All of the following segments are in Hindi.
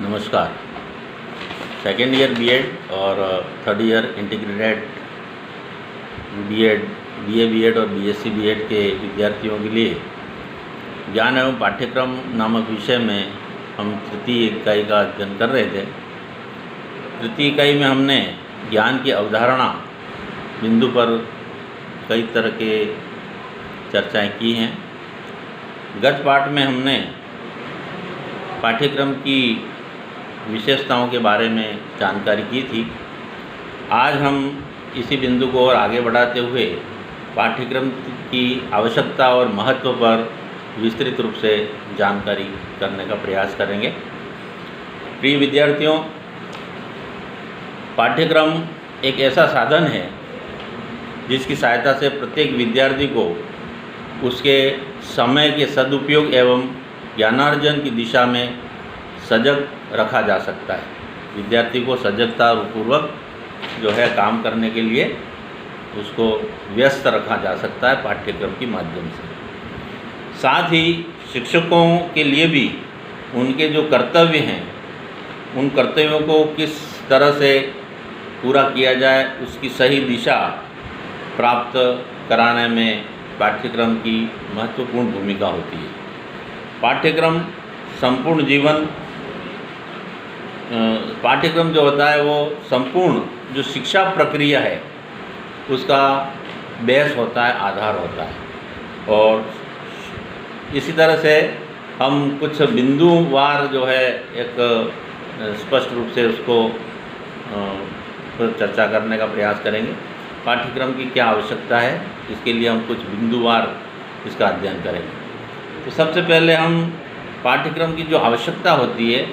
नमस्कार। सेकेंड ईयर बीएड और third year integrated BEd, BA BEd और बीएससी बीएड के विद्यार्थियों के लिए ज्ञान एवं पाठ्यक्रम नामक विषय में हम तृतीय इकाई का अध्ययन कर रहे थे। तृतीय इकाई में हमने ज्ञान की अवधारणा बिंदु पर कई तरह के चर्चाएं की हैं। गत पाठ में हमने पाठ्यक्रम की विशेषताओं के बारे में जानकारी की थी। आज हम इसी बिंदु को और आगे बढ़ाते हुए पाठ्यक्रम की आवश्यकता और महत्व पर विस्तृत रूप से जानकारी करने का प्रयास करेंगे। प्रिय विद्यार्थियों, पाठ्यक्रम एक ऐसा साधन है जिसकी सहायता से प्रत्येक विद्यार्थी को उसके समय के सदुपयोग एवं ज्ञानार्जन की दिशा में सजग रखा जा सकता है। विद्यार्थी को सजगता पूर्वक जो है काम करने के लिए उसको व्यस्त रखा जा सकता है पाठ्यक्रम के माध्यम से। साथ ही शिक्षकों के लिए भी उनके जो कर्तव्य हैं उन कर्तव्यों को किस तरह से पूरा किया जाए उसकी सही दिशा प्राप्त कराने में पाठ्यक्रम की महत्वपूर्ण भूमिका होती है। पाठ्यक्रम संपूर्ण जीवन पाठ्यक्रम जो होता है वो संपूर्ण जो शिक्षा प्रक्रिया है उसका बेस होता है, आधार होता है। और इसी तरह से हम कुछ बिंदुवार जो है एक स्पष्ट रूप से उसको चर्चा करने का प्रयास करेंगे। पाठ्यक्रम की क्या आवश्यकता है इसके लिए हम कुछ बिंदुवार इसका अध्ययन करेंगे। तो सबसे पहले हम पाठ्यक्रम की जो आवश्यकता होती है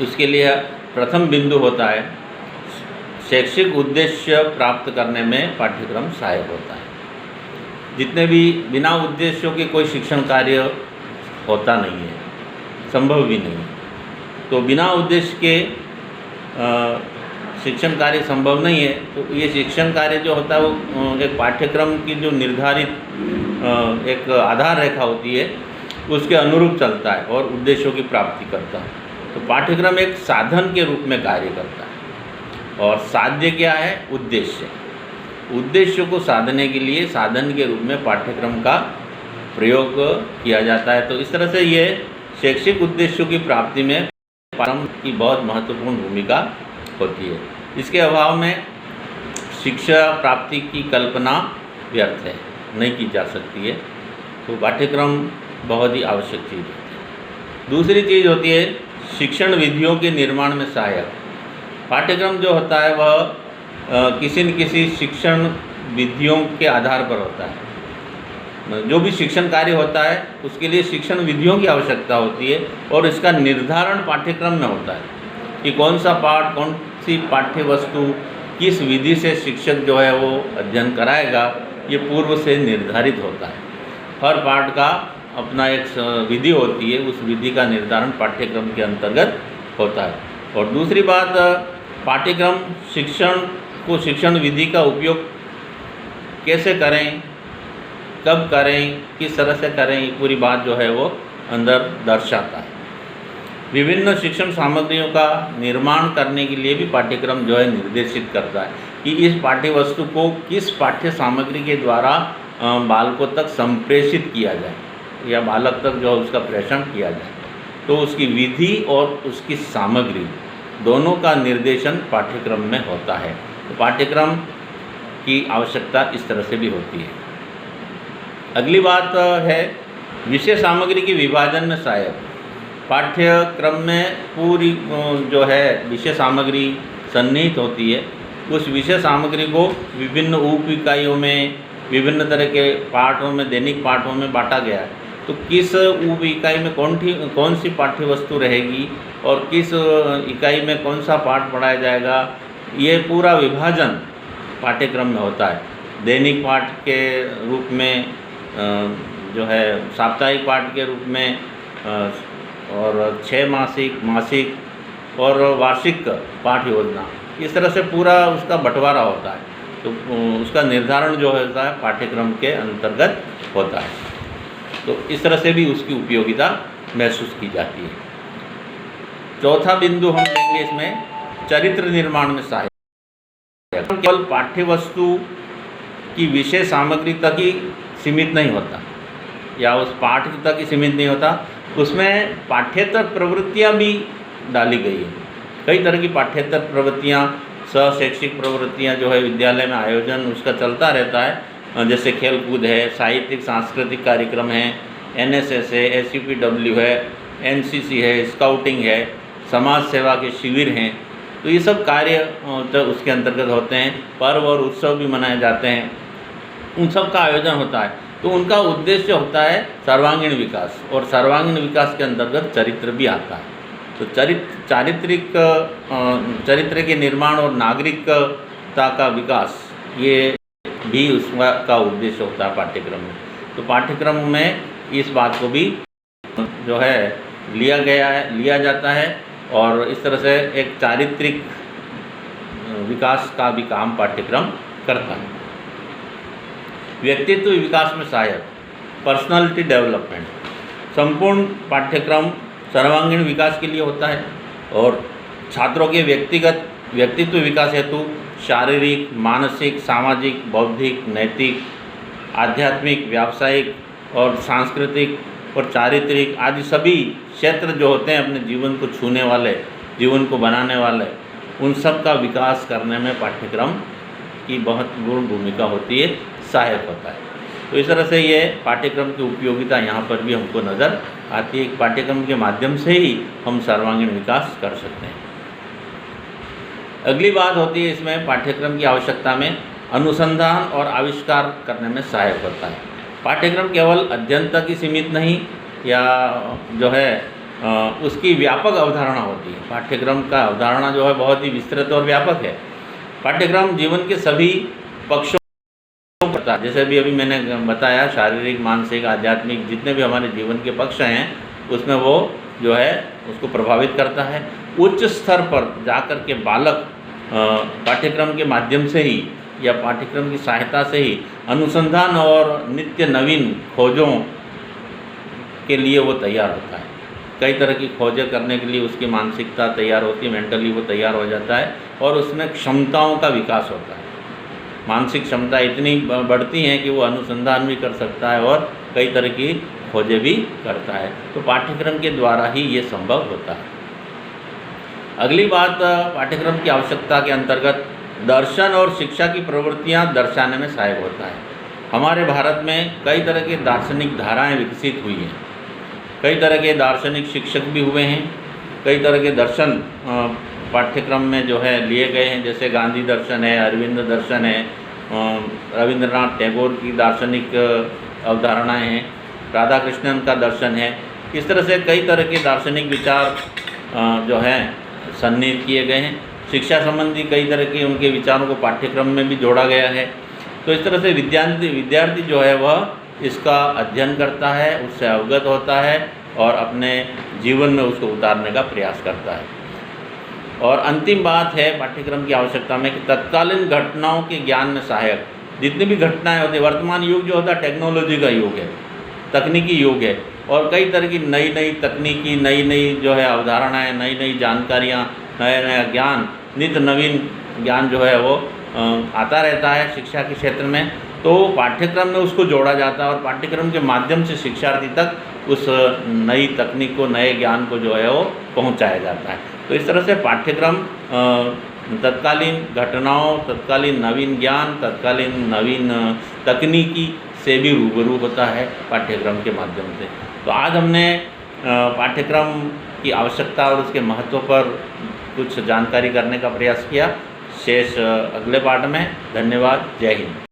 उसके लिए प्रथम बिंदु होता है शैक्षिक उद्देश्य प्राप्त करने में पाठ्यक्रम सहायक होता है। जितने भी बिना उद्देश्यों के कोई शिक्षण कार्य होता नहीं है, संभव भी नहीं। तो बिना उद्देश्य के शिक्षण कार्य संभव नहीं है। तो ये शिक्षण कार्य जो होता है वो एक पाठ्यक्रम की जो निर्धारित एक आधार रेखा होती है उसके अनुरूप चलता है और उद्देश्यों की प्राप्ति करता है। तो पाठ्यक्रम एक साधन के रूप में कार्य करता है और साध्य क्या है? उद्देश्य। उद्देश्यों को साधने के लिए साधन के रूप में पाठ्यक्रम का प्रयोग किया जाता है। तो इस तरह से ये शैक्षिक उद्देश्यों की प्राप्ति में पाठ्यक्रम की बहुत महत्वपूर्ण भूमिका होती है। इसके अभाव में शिक्षा प्राप्ति की कल्पना व्यर्थ है, नहीं की जा सकती है। तो पाठ्यक्रम बहुत ही आवश्यक चीज़ है। दूसरी चीज़ होती है शिक्षण विधियों के निर्माण में सहायक। पाठ्यक्रम जो होता है वह किसी न किसी शिक्षण विधियों के आधार पर होता है। जो भी शिक्षण कार्य होता है उसके लिए शिक्षण विधियों की आवश्यकता होती है और इसका निर्धारण पाठ्यक्रम में होता है कि कौन सा पाठ, कौन सी पाठ्य वस्तु किस विधि से शिक्षक जो है वो अध्ययन कराएगा, ये पूर्व से निर्धारित होता है। हर पाठ का अपना एक विधि होती है, उस विधि का निर्धारण पाठ्यक्रम के अंतर्गत होता है। और दूसरी बात, पाठ्यक्रम शिक्षण विधि का उपयोग कैसे करें, कब करें, किस तरह से करें, ये पूरी बात जो है वो अंदर दर्शाता है। विभिन्न शिक्षण सामग्रियों का निर्माण करने के लिए भी पाठ्यक्रम जो है निर्देशित करता है कि इस पाठ्य वस्तु को किस पाठ्य सामग्री के द्वारा बालकों तक संप्रेषित किया जाए या बालक तक जो उसका प्रेषण किया जाए। तो उसकी विधि और उसकी सामग्री दोनों का निर्देशन पाठ्यक्रम में होता है। तो पाठ्यक्रम की आवश्यकता इस तरह से भी होती है। अगली बात है विषय सामग्री की विभाजन में सहायक। पाठ्यक्रम में पूरी जो है विषय सामग्री सन्निहित होती है। उस विषय सामग्री को विभिन्न उप इकाइयों में, विभिन्न तरह के पाठों में, दैनिक पाठों में बांटा गया है। तो किस उप इकाई में कौन सी पाठ्य वस्तु रहेगी और किस इकाई में कौन सा पाठ पढ़ाया जाएगा, ये पूरा विभाजन पाठ्यक्रम में होता है। दैनिक पाठ के रूप में जो है, साप्ताहिक पाठ के रूप में और 6 मासिक, मासिक और वार्षिक पाठ योजना, इस तरह से पूरा उसका बंटवारा होता है। तो उसका निर्धारण जो होता है पाठ्यक्रम के अंतर्गत होता है। तो इस तरह से भी उसकी उपयोगिता महसूस की जाती है। चौथा बिंदु हम लेंगे इसमें चरित्र निर्माण में सहायक। केवल पाठ्य वस्तु की विषय सामग्री तक ही सीमित नहीं होता या उस पाठ तक ही सीमित नहीं होता, उसमें पाठ्येतर प्रवृत्तियाँ भी डाली गई है। कई तरह की पाठ्येतर प्रवृत्तियाँ, सहशैक्षिक प्रवृत्तियाँ जो है विद्यालय में आयोजन उसका चलता रहता है, जैसे खेल कूद है, साहित्यिक सांस्कृतिक कार्यक्रम है, NSS है, SUPW है, NCC है, स्काउटिंग है, समाज सेवा के शिविर हैं। तो ये सब कार्य तो उसके अंतर्गत होते हैं। पर्व और उत्सव भी मनाए जाते हैं, उन सब का आयोजन होता है। तो उनका उद्देश्य होता है सर्वांगीण विकास, और सर्वांगीण विकास के अंतर्गत चरित्र भी आता है। तो चरित्र के निर्माण और नागरिकता का विकास ये भी उसका उद्देश्य होता है पाठ्यक्रम में। तो पाठ्यक्रम में इस बात को भी जो है लिया जाता है, और इस तरह से एक चारित्रिक विकास का भी काम पाठ्यक्रम करता है। व्यक्तित्व विकास में सहायक, पर्सनालिटी डेवलपमेंट, संपूर्ण पाठ्यक्रम सर्वांगीण विकास के लिए होता है, और छात्रों के व्यक्तित्व विकास हेतु शारीरिक, मानसिक, सामाजिक, बौद्धिक, नैतिक, आध्यात्मिक, व्यावसायिक और सांस्कृतिक और चारित्रिक आदि सभी क्षेत्र जो होते हैं अपने जीवन को छूने वाले, जीवन को बनाने वाले, उन सब का विकास करने में पाठ्यक्रम की महत्वपूर्ण भूमिका होती है, सहायक होता है। तो इस तरह से ये पाठ्यक्रम की उपयोगिता यहाँ पर भी हमको नज़र आती है। पाठ्यक्रम के माध्यम से ही हम सर्वांगीण विकास कर सकते हैं। अगली बात होती है इसमें पाठ्यक्रम की आवश्यकता में अनुसंधान और आविष्कार करने में सहायक होता है। पाठ्यक्रम केवल अध्ययन तक ही सीमित नहीं, या जो है उसकी व्यापक अवधारणा होती है। पाठ्यक्रम का अवधारणा जो है बहुत ही विस्तृत और व्यापक है। पाठ्यक्रम जीवन के सभी पक्षों करता है, जैसे भी अभी मैंने बताया, शारीरिक, मानसिक, आध्यात्मिक, जितने भी हमारे जीवन के पक्ष हैं उसमें वो जो है उसको प्रभावित करता है। उच्च स्तर पर जाकर के बालक पाठ्यक्रम के माध्यम से ही या पाठ्यक्रम की सहायता से ही अनुसंधान और नित्य नवीन खोजों के लिए वो तैयार होता है। कई तरह की खोजें करने के लिए उसकी मानसिकता तैयार होती है, मेंटली वो तैयार हो जाता है, और उसमें क्षमताओं का विकास होता है। मानसिक क्षमता इतनी बढ़ती हैं कि वो अनुसंधान भी कर सकता है और कई तरह की खोजें भी करता है। तो पाठ्यक्रम के द्वारा ही ये संभव होता है। अगली बात, पाठ्यक्रम की आवश्यकता के अंतर्गत दर्शन और शिक्षा की प्रवृत्तियाँ दर्शाने में सहायक होता है। हमारे भारत में कई तरह की दार्शनिक धाराएं विकसित हुई हैं, कई तरह के दार्शनिक शिक्षक भी हुए हैं, कई तरह के दर्शन पाठ्यक्रम में जो है लिए गए हैं, जैसे गांधी दर्शन है, अरविंद दर्शन है, रविंद्रनाथ टैगोर की दार्शनिक अवधारणाएं हैं, राधा कृष्णन का दर्शन है। इस तरह से कई तरह के दार्शनिक विचार जो हैं सन्निहित किए गए हैं। शिक्षा संबंधी कई तरह के उनके विचारों को पाठ्यक्रम में भी जोड़ा गया है। तो इस तरह से विद्यार्थी जो है वह इसका अध्ययन करता है, उससे अवगत होता है और अपने जीवन में उसको उतारने का प्रयास करता है। और अंतिम बात है पाठ्यक्रम की आवश्यकता में कि तत्कालीन घटनाओं के ज्ञान में सहायक, जितनी भी घटनाएं होती है, वर्तमान युग जो होता है टेक्नोलॉजी का युग है, तकनीकी युग है, और कई तरह की नई तकनीकी, नई जो है अवधारणाएं, नई जानकारियाँ, नया ज्ञान, नित्य नवीन ज्ञान जो है वो आता रहता है शिक्षा के क्षेत्र में। तो पाठ्यक्रम में उसको जोड़ा जाता है और पाठ्यक्रम के माध्यम से शिक्षार्थी तक उस नई तकनीक को, नए ज्ञान को जो है वो पहुंचाया जाता है। तो इस तरह से पाठ्यक्रम तत्कालीन घटनाओं, तत्कालीन नवीन ज्ञान, तत्कालीन नवीन तकनीकी से भी रूबरू होता है पाठ्यक्रम के माध्यम से। तो आज हमने पाठ्यक्रम की आवश्यकता और उसके महत्व पर कुछ जानकारी करने का प्रयास किया। शेष अगले पाठ में। धन्यवाद। जय हिंद।